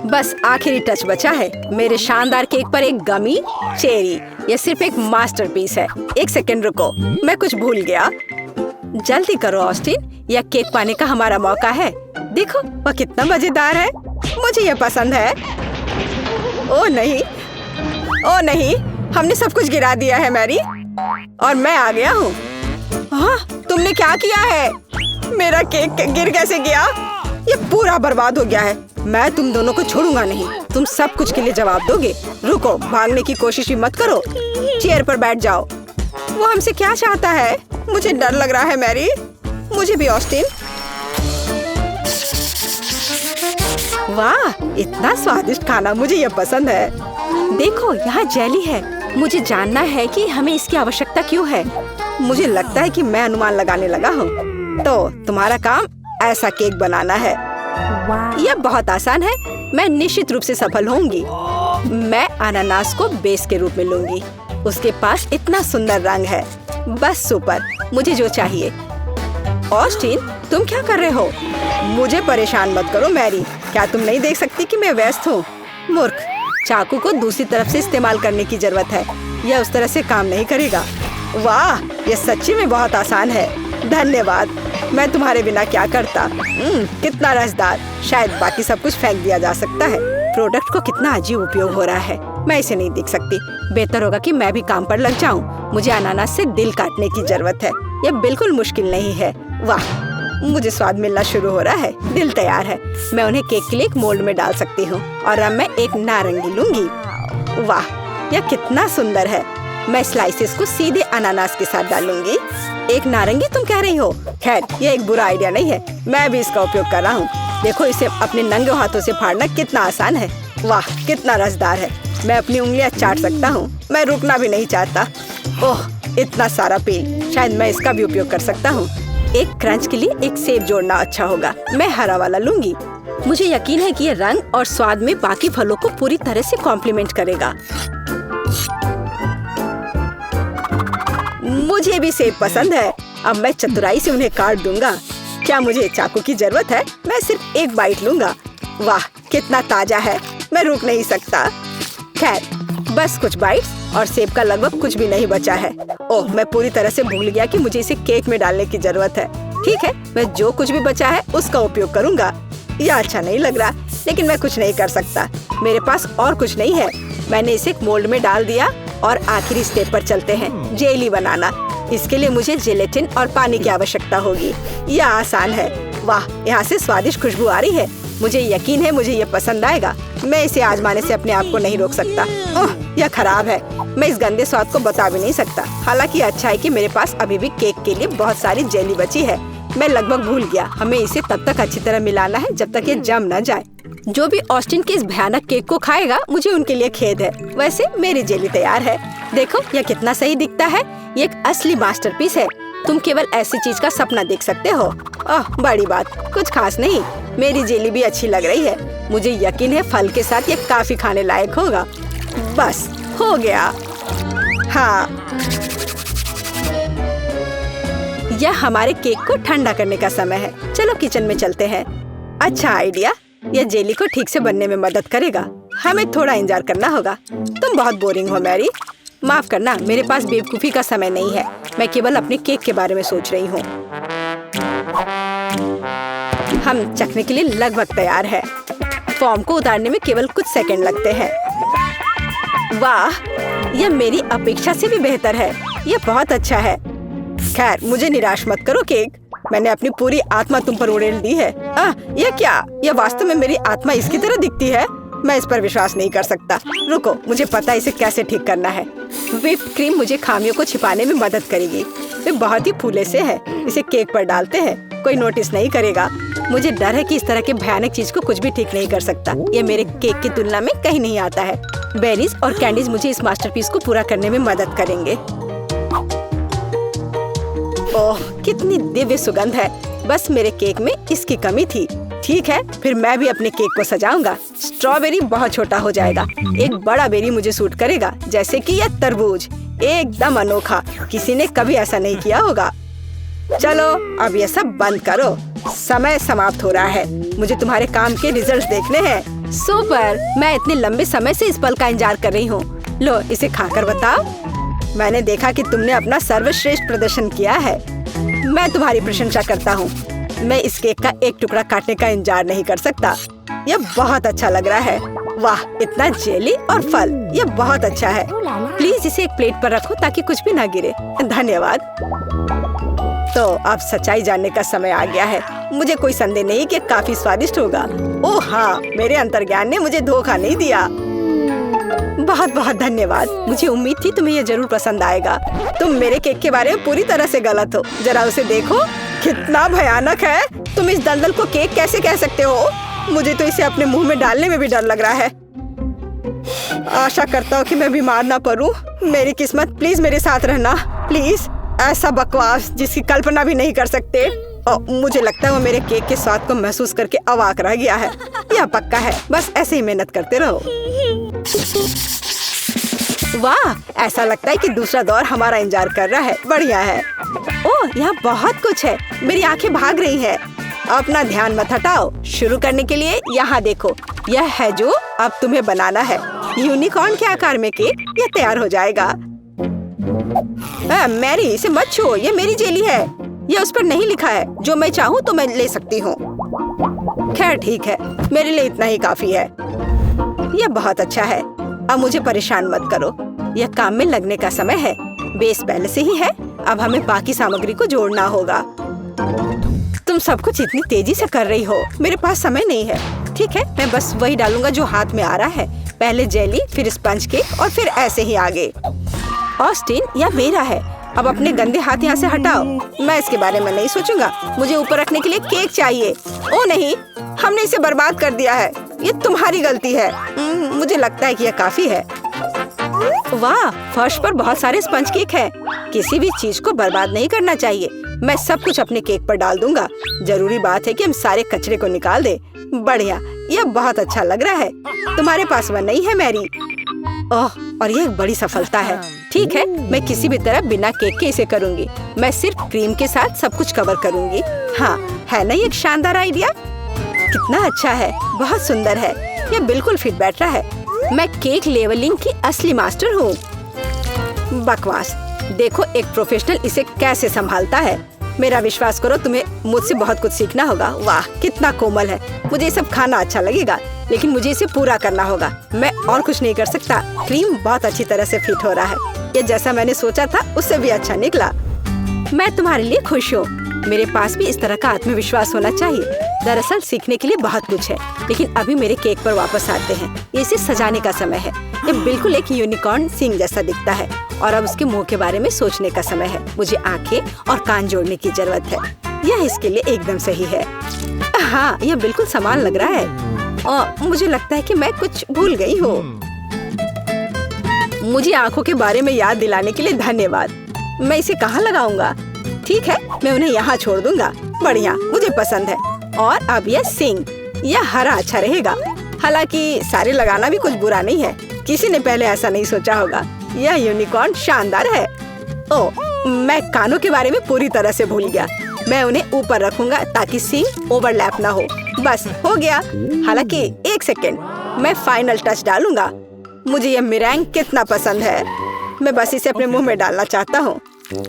बस आखिरी टच बचा है। मेरे शानदार केक पर एक गमी चेरी। ये सिर्फ एक मास्टरपीस है। एक सेकंड रुको, मैं कुछ भूल गया। जल्दी करो ऑस्टिन, यह केक पाने का हमारा मौका है। देखो वह कितना मजेदार है। मुझे यह पसंद है। ओह नहीं, ओह नहीं, हमने सब कुछ गिरा दिया है मैरी, और मैं आ गया हूँ। हाँ, तुमने क्या किया है? मेरा केक गिर कैसे गया? ये पूरा बर्बाद हो गया है। मैं तुम दोनों को छोड़ूंगा नहीं। तुम सब कुछ के लिए जवाब दोगे। रुको, भागने की कोशिश भी मत करो। चेयर पर बैठ जाओ। वो हमसे क्या चाहता है? मुझे डर लग रहा है मैरी। मुझे भी ऑस्टिन। वाह, इतना स्वादिष्ट खाना, मुझे ये पसंद है। देखो यहाँ जेली है। मुझे जानना है कि हमें इसकी आवश्यकता क्यों है। मुझे लगता है कि मैं अनुमान लगाने लगा हूँ। तो तुम्हारा काम ऐसा केक बनाना है। यह बहुत आसान है। मैं निश्चित रूप से सफल होंगी। मैं अनानास को बेस के रूप में लूंगी। उसके पास इतना सुंदर रंग है। बस सुपर, मुझे जो चाहिए। ऑस्टिन, तुम क्या कर रहे हो? मुझे परेशान मत करो मैरी। क्या तुम नहीं देख सकती कि मैं व्यस्त हूँ? मूर्ख, चाकू को दूसरी तरफ से इस्तेमाल करने की जरूरत है। यह उस तरह से काम नहीं करेगा। वाह, यह सच्ची में बहुत आसान है। धन्यवाद। मैं तुम्हारे बिना क्या करता। कितना रसदार। शायद बाकी सब कुछ फेंक दिया जा सकता है। प्रोडक्ट को कितना अजीब उपयोग हो रहा है। मैं इसे नहीं देख सकती। बेहतर होगा कि मैं भी काम पर लग जाऊं। मुझे अनानास से दिल काटने की जरूरत है। यह बिल्कुल मुश्किल नहीं है। वाह, मुझे स्वाद मिलना शुरू हो रहा है। दिल तैयार है। मैं उन्हें केक के लिए एक मोल्ड में डाल सकती हूँ। और अब मैं एक नारंगी लूंगी। वाह, यह कितना सुंदर है। मैं स्लाइसेस को सीधे अनानास के साथ डालूंगी। एक नारंगी तुम कह रही हो? खैर, यह एक बुरा आइडिया नहीं है। मैं भी इसका उपयोग कर रहा हूँ। देखो, इसे अपने नंगे हाथों से फाड़ना कितना आसान है। वाह, कितना रसदार है। मैं अपनी उंगलियां चाट सकता हूँ। मैं रुकना भी नहीं चाहता। ओह, इतना सारा पील। शायद मैं इसका भी उपयोग कर सकता हूँ। एक क्रंच के लिए एक सेब जोड़ना अच्छा होगा। मैं हरा वाला लूंगी। मुझे यकीन है कि यह रंग और स्वाद में बाकी फलों को पूरी तरह से कॉम्प्लीमेंट करेगा। मुझे भी सेब पसंद है। अब मैं चतुराई से उन्हें काट दूंगा। क्या मुझे चाकू की जरूरत है? मैं सिर्फ एक बाइट लूंगा। वाह, कितना ताजा है। मैं रुक नहीं सकता। खैर, बस कुछ बाइट्स और सेब का लगभग कुछ भी नहीं बचा है। ओह, मैं पूरी तरह से भूल गया कि मुझे इसे केक में डालने की जरूरत है। ठीक है, मैं जो कुछ भी बचा है उसका उपयोग करूंगा। यह अच्छा नहीं लग रहा, लेकिन मैं कुछ नहीं कर सकता। मेरे पास और कुछ नहीं है। मैंने इसे एक मोल्ड में डाल दिया और आखिरी स्टेप पर चलते हैं, जेली बनाना। इसके लिए मुझे जेलेटिन और पानी की आवश्यकता होगी। यह आसान है। वाह, यहाँ से स्वादिष्ट खुशबू आ रही है। मुझे यकीन है मुझे ये पसंद आएगा। मैं इसे आजमाने से अपने आप को नहीं रोक सकता। ओह, यह खराब है। मैं इस गंदे स्वाद को बता भी नहीं सकता। हालांकि अच्छा है कि मेरे पास अभी भी केक के लिए बहुत सारी जेली बची है। मैं लगभग भूल गया। हमें इसे तब तक अच्छी तरह मिलाना है जब तक ये जम न जाए। जो भी ऑस्टिन के इस भयानक केक को खाएगा, मुझे उनके लिए खेद है। वैसे मेरी जेली तैयार है। देखो, यह कितना सही दिखता है। ये एक असली मास्टरपीस है। तुम केवल ऐसी चीज का सपना देख सकते हो। ओह, बड़ी बात, कुछ खास नहीं। मेरी जेली भी अच्छी लग रही है। मुझे यकीन है फल के साथ ये काफी खाने लायक होगा। बस हो गया। हाँ, यह हमारे केक को ठंडा करने का समय है। चलो किचन में चलते हैं। अच्छा आइडिया। यह जेली को ठीक से बनने में मदद करेगा। हमें थोड़ा इंतजार करना होगा। तुम बहुत बोरिंग हो मैरी। माफ करना, मेरे पास बेवकूफी का समय नहीं है। मैं केवल अपने केक के बारे में सोच रही हूँ। हम चखने के लिए लगभग तैयार है। फॉर्म को उतारने में केवल कुछ सेकंड लगते हैं। वाह, यह मेरी अपेक्षा से भी बेहतर है। यह बहुत अच्छा है। खैर, मुझे निराश मत करो केक। मैंने अपनी पूरी आत्मा तुम पर उड़ेल दी है। यह क्या? यह वास्तव में मेरी आत्मा इसकी तरह दिखती है। मैं इस पर विश्वास नहीं कर सकता। रुको, मुझे पता है इसे कैसे ठीक करना है। व्हिप्ड क्रीम मुझे खामियों को छिपाने में मदद करेगी। वे बहुत ही फूले से है। इसे केक पर डालते हैं, कोई नोटिस नहीं करेगा। मुझे डर है कि इस तरह के भयानक चीज को कुछ भी ठीक नहीं कर सकता। ये मेरे केक की तुलना में कहीं नहीं आता है। बेरीज और कैंडीज मुझे इस मास्टरपीस को पूरा करने में मदद करेंगे। ओह, कितनी दिव्य सुगंध है। बस मेरे केक में इसकी कमी थी। ठीक है, फिर मैं भी अपने केक को सजाऊंगा। स्ट्रॉबेरी बहुत छोटा हो जाएगा। एक बड़ा बेरी मुझे सूट करेगा, जैसे कि यह तरबूज। एकदम अनोखा। किसी ने कभी ऐसा नहीं किया होगा। चलो, अब ये सब बंद करो। समय समाप्त हो रहा है। मुझे तुम्हारे काम के रिजल्ट्स देखने हैं। सुपर, मैं इतने लंबे समय से इस पल का इंतजार कर रही हूँ। लो इसे खाकर बताओ। मैंने देखा कि तुमने अपना सर्वश्रेष्ठ प्रदर्शन किया है। मैं तुम्हारी प्रशंसा करता हूँ। मैं इस केक का एक टुकड़ा काटने का इंतजार नहीं कर सकता। यह बहुत अच्छा लग रहा है। वाह, इतना जेली और फल, यह बहुत अच्छा है। प्लीज इसे एक प्लेट पर रखो ताकि कुछ भी ना गिरे। धन्यवाद। तो अब सच्चाई जानने का समय आ गया है। मुझे कोई संदेह नहीं कि काफी स्वादिष्ट होगा। ओह हाँ, मेरे अंतर्ज्ञान ने मुझे धोखा नहीं दिया। बहुत बहुत धन्यवाद। मुझे उम्मीद थी तुम्हें यह जरूर पसंद आएगा। तुम मेरे केक के बारे में पूरी तरह से गलत हो। जरा उसे देखो, कितना भयानक है। तुम इस दलदल को केक कैसे कह सकते हो? मुझे तो इसे अपने मुंह में डालने में भी डर लग रहा है। आशा करता हूँ कि मैं बीमार ना पड़ूं। मेरी किस्मत, प्लीज मेरे साथ रहना प्लीज। ऐसा बकवास जिसकी कल्पना भी नहीं कर सकते। मुझे लगता है वो मेरे केक के स्वाद को महसूस करके अवाक रह गया है। यह पक्का है, बस ऐसे ही मेहनत करते रहो। वाह, ऐसा लगता है कि दूसरा दौर हमारा इंतजार कर रहा है। बढ़िया है। ओह, यहाँ बहुत कुछ है। मेरी आंखें भाग रही है। अपना ध्यान मत हटाओ। शुरू करने के लिए यहाँ देखो। यह है जो अब तुम्हें बनाना है। यूनिकॉर्न के आकार में केक यह तैयार हो जाएगा। मैरी, इसे मत छुओ। ये मेरी जेली है। यह उस पर नहीं लिखा है। जो मैं चाहूँ तो मैं ले सकती हूँ। खैर ठीक है, मेरे लिए इतना ही काफी है। यह बहुत अच्छा है। अब मुझे परेशान मत करो। यह काम में लगने का समय है। बेस पहले से ही है। अब हमें बाकी सामग्री को जोड़ना होगा। तुम सब कुछ इतनी तेजी से कर रही हो। मेरे पास समय नहीं है। ठीक है, मैं बस वही डालूंगा जो हाथ में आ रहा है। पहले जेली, फिर स्पंज केक और फिर ऐसे ही आगे। ऑस्टिन, यह मेरा है। अब अपने गंदे हाथ यहाँ से हटाओ। मैं इसके बारे में नहीं सोचूंगा। मुझे ऊपर रखने के लिए केक चाहिए। ओ नहीं, हमने इसे बर्बाद कर दिया है। ये तुम्हारी गलती है। मुझे लगता है कि यह काफी है। वाह, फर्श पर बहुत सारे स्पंज केक हैं। किसी भी चीज को बर्बाद नहीं करना चाहिए। मैं सब कुछ अपने केक पर डाल दूंगा। जरूरी बात है कि हम सारे कचरे को निकाल दें। बढ़िया, यह बहुत अच्छा लग रहा है। तुम्हारे पास वह नहीं है मैरी? ओह, और यह एक बड़ी सफलता है। ठीक है, मैं किसी भी तरह बिना केक के इसे करूंगी। मैं सिर्फ क्रीम के साथ सब कुछ कवर करूंगी। हाँ, है ना ये एक शानदार आइडिया? कितना अच्छा है, बहुत सुंदर है। यह बिल्कुल फिट बैठ रहा है। मैं केक लेवलिंग की असली मास्टर हूँ। बकवास। देखो एक प्रोफेशनल इसे कैसे संभालता है। मेरा विश्वास करो, तुम्हें मुझसे बहुत कुछ सीखना होगा। वाह, कितना कोमल है। मुझे ये सब खाना अच्छा लगेगा, लेकिन मुझे इसे पूरा करना होगा। मैं और कुछ नहीं कर सकता। क्रीम बहुत अच्छी तरह से फिट हो रहा है। ये जैसा मैंने सोचा था उससे भी अच्छा निकला। मैं तुम्हारे लिए खुश हूँ। मेरे पास भी इस तरह का आत्मविश्वास होना चाहिए। दरअसल सीखने के लिए बहुत कुछ है, लेकिन अभी मेरे केक पर वापस आते हैं। इसे सजाने का समय है। ये बिल्कुल एक यूनिकॉर्न सींग जैसा दिखता है और अब उसके मुंह के बारे में सोचने का समय है। मुझे आंखें और कान जोड़ने की जरूरत है। यह इसके लिए एकदम सही है। हाँ, यह बिल्कुल समान लग रहा है। और मुझे लगता है कि मैं कुछ भूल गई हूँ। मुझे आंखों के बारे में याद दिलाने के लिए धन्यवाद। मैं इसे कहाँ लगाऊंगा? ठीक है, मैं उन्हें यहाँ छोड़ दूंगा। बढ़िया, मुझे पसंद है। और अब यह सिंग, यह हरा अच्छा रहेगा। हालांकि सारे लगाना भी कुछ बुरा नहीं है। किसी ने पहले ऐसा नहीं सोचा होगा। यह यूनिकॉर्न शानदार है। ओह, मैं कानों के बारे में पूरी तरह से भूल गया। मैं उन्हें ऊपर रखूंगा ताकि सिंग ओवरलैप ना हो। बस हो गया। हालांकि एक सेकेंड, मैं फाइनल टच डालूंगा। मुझे यह मेरेंग कितना पसंद है। मैं बस इसे अपने मुंह में डालना चाहता हूँ।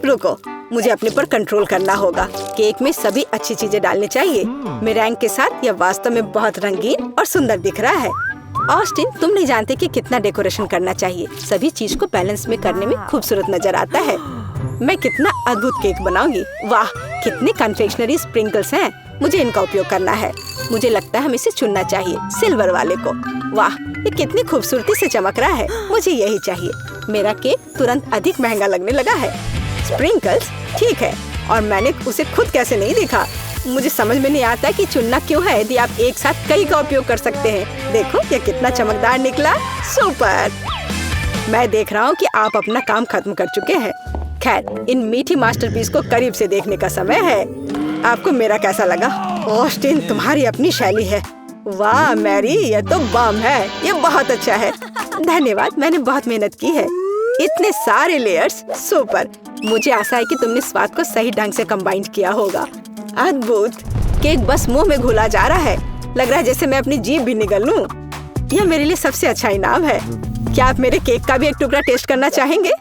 रुको, मुझे अपने पर कंट्रोल करना होगा। केक में सभी अच्छी चीजें डालनी चाहिए। मेरेंग के साथ यह वास्तव में बहुत रंगीन और सुंदर दिख रहा है। ऑस्टिन, तुम नहीं जानते कि कितना डेकोरेशन करना चाहिए। सभी चीज को बैलेंस में करने में खूबसूरत नजर आता है। मैं कितना अद्भुत केक बनाऊंगी। वाह, कितने कन्फेक्शनरी स्प्रिंकल्स हैं। मुझे इनका उपयोग करना है। मुझे लगता है हमें इसे चुनना चाहिए, सिल्वर वाले को। वाह, ये कितनी खूबसूरती से चमक रहा है। मुझे यही चाहिए। मेरा केक तुरंत अधिक महंगा लगने लगा है। स्प्रिंकल्स, ठीक है। और मैंने उसे खुद कैसे नहीं देखा। मुझे समझ में नहीं आता कि चुनना क्यों है यदि आप एक साथ कई का उपयोग कर सकते हैं। देखो, ये कितना चमकदार निकला। सुपर। मैं देख रहा हूँ कि आप अपना काम खत्म कर चुके हैं। खैर, इन मीठी मास्टरपीस को करीब से देखने का समय है। आपको मेरा कैसा लगा? ऑस्टिन, तुम्हारी अपनी शैली है। वाह मैरी, ये तो बम है। ये बहुत अच्छा है। धन्यवाद, मैंने बहुत मेहनत की है। इतने सारे लेयर्स, सुपर। मुझे आशा है कि तुमने स्वाद को सही ढंग से कंबाइन किया होगा। अद्भुत। केक बस मुंह में घुला जा रहा है। लग रहा है जैसे मैं अपनी जीभ भी निगल लूं। यह मेरे लिए सबसे अच्छा इनाम है। क्या आप मेरे केक का भी एक टुकड़ा टेस्ट करना चाहेंगे?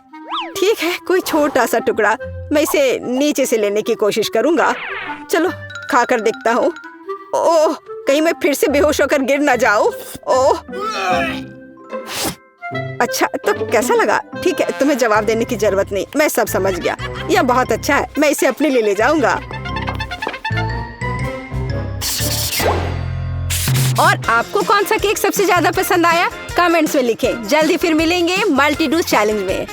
ठीक है, कोई छोटा सा टुकड़ा। मैं इसे नीचे से लेने की कोशिश करूंगा। चलो खाकर देखता हूँ। ओह, कहीं मैं फिर से बेहोश होकर गिर ना जाऊं। ओह, अच्छा तो कैसा लगा? ठीक है, तुम्हें जवाब देने की जरूरत नहीं, मैं सब समझ गया। यह बहुत अच्छा है, मैं इसे अपने लिए ले जाऊंगा। और आपको कौन सा केक सबसे ज्यादा पसंद आया? कमेंट्स में लिखें। जल्दी फिर मिलेंगे मल्टी डूज चैलेंज में।